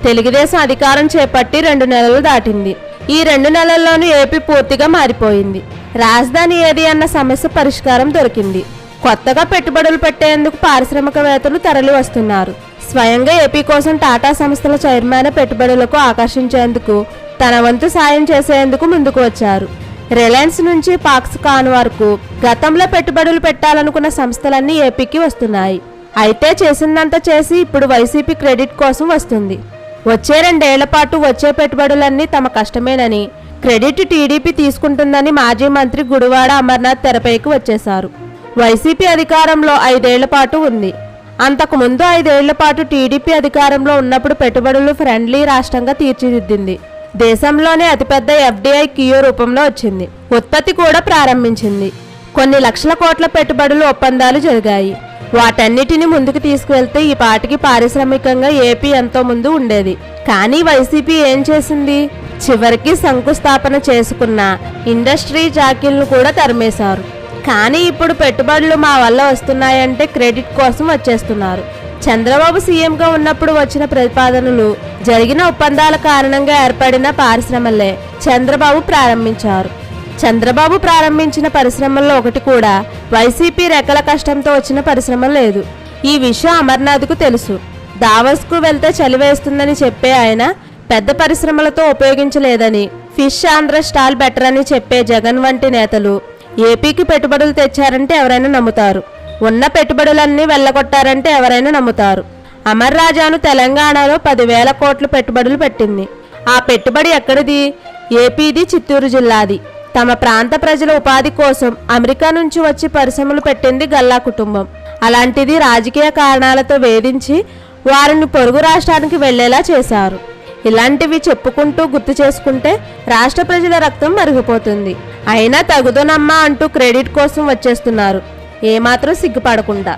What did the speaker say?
తెలుగుదేశం అధికారం చేపట్టి 2 నెలలు దాటింది. ఈ 2 నెలల్లోనూ ఏపీ పూర్తిగా మారిపోయింది. రాజధాని ఏది అన్న సమస్య పరిష్కారం దొరికింది. కొత్తగా పెట్టుబడులు పెట్టేందుకు పారిశ్రామికవేత్తలు తరలి వస్తున్నారు. స్వయంగా ఏపీ కోసం టాటా సంస్థల చైర్మన్ పెట్టుబడులకు ఆకర్షించేందుకు తన వంతు సాయం చేసేందుకు ముందుకు వచ్చారు. రిలయన్స్ నుంచి ఫాక్స్కాన్ వరకు గతంలో పెట్టుబడులు పెట్టాలనుకున్న సంస్థలన్నీ ఏపీకి వస్తున్నాయి. అయితే చేసిందంతా చేసి ఇప్పుడు వైసీపీ క్రెడిట్ కోసం వస్తుంది. వచ్చే 2 ఏళ్ల పాటు వచ్చే పెట్టుబడులన్నీ తమ కష్టమేనని, క్రెడిట్ టీడీపీ తీసుకుంటుందని మాజీ మంత్రి గుడివాడ అమర్నాథ్ తెరపైకి వచ్చేశారు. వైసీపీ అధికారంలో 5 ఏళ్ల పాటు ఉంది. అంతకుముందు 5 ఏళ్ల పాటు టీడీపీ అధికారంలో ఉన్నప్పుడు పెట్టుబడులు ఫ్రెండ్లీ రాష్ట్రంగా తీర్చిదిద్దింది. దేశంలోనే అతిపెద్ద ఎఫ్డీఐ కియో రూపంలో వచ్చింది. ఉత్పత్తి కూడా ప్రారంభించింది. కొన్ని లక్షల కోట్ల పెట్టుబడులు ఒప్పందాలు జరిగాయి. వాటన్నిటిని ముందుకు తీసుకువెళ్తే ఈ పాటికి పారిశ్రామికంగా ఏపీ ఎంతో ముందు ఉండేది. కానీ వైసీపీ ఏం చేసింది? చివరికి శంకుస్థాపన చేసుకున్న ఇండస్ట్రీ జాకీలను కూడా తరిమేశారు. కానీ ఇప్పుడు పెట్టుబడులు మా వల్ల వస్తున్నాయంటే క్రెడిట్ కోసం వచ్చేస్తున్నారు. చంద్రబాబు సీఎంగా ఉన్నప్పుడు వచ్చిన ప్రతిపాదనలు, జరిగిన ఒప్పందాల కారణంగా ఏర్పడిన పరిశ్రమలే చంద్రబాబు ప్రారంభించారు. చంద్రబాబు ప్రారంభించిన పరిశ్రమల్లో ఒకటి కూడా వైసీపీ రెక్కల కష్టంతో వచ్చిన పరిశ్రమ లేదు. ఈ విషయం అమర్నాథ్కు తెలుసు. దావోస్కు వెళ్తే చలివేస్తుందని చెప్పే ఆయన పెద్ద పరిశ్రమలతో ఉపయోగించలేదని, ఫిష్ ఆంధ్ర స్టాల్ బెటర్ అని చెప్పే జగన్ వంటి నేతలు ఏపీకి పెట్టుబడులు తెచ్చారంటే ఎవరైనా నమ్ముతారు. ఉన్న పెట్టుబడులన్నీ వెళ్ళగొట్టారంటే ఎవరైనా నమ్ముతారు. అమర్ రాజాను తెలంగాణలో 10,000 కోట్ల పెట్టుబడులు పెట్టింది. ఆ పెట్టుబడి ఎక్కడిది? ఏపీది, చిత్తూరు జిల్లాది. తమ ప్రాంత ప్రజల ఉపాధి కోసం అమెరికా నుంచి వచ్చి పరిశ్రమలు పెట్టింది గల్లా కుటుంబం. అలాంటిది రాజకీయ కారణాలతో వేధించి వారిని పొరుగు రాష్ట్రానికి వెళ్లేలా చేశారు. ఇలాంటివి చెప్పుకుంటూ గుర్తు చేసుకుంటే రాష్ట్ర ప్రజల రక్తం మరిగిపోతుంది. అయినా తగుదనమ్మా అంటూ క్రెడిట్ కోసం వచ్చేస్తున్నారు, ఏమాత్రం సిగ్గుపడకుండా.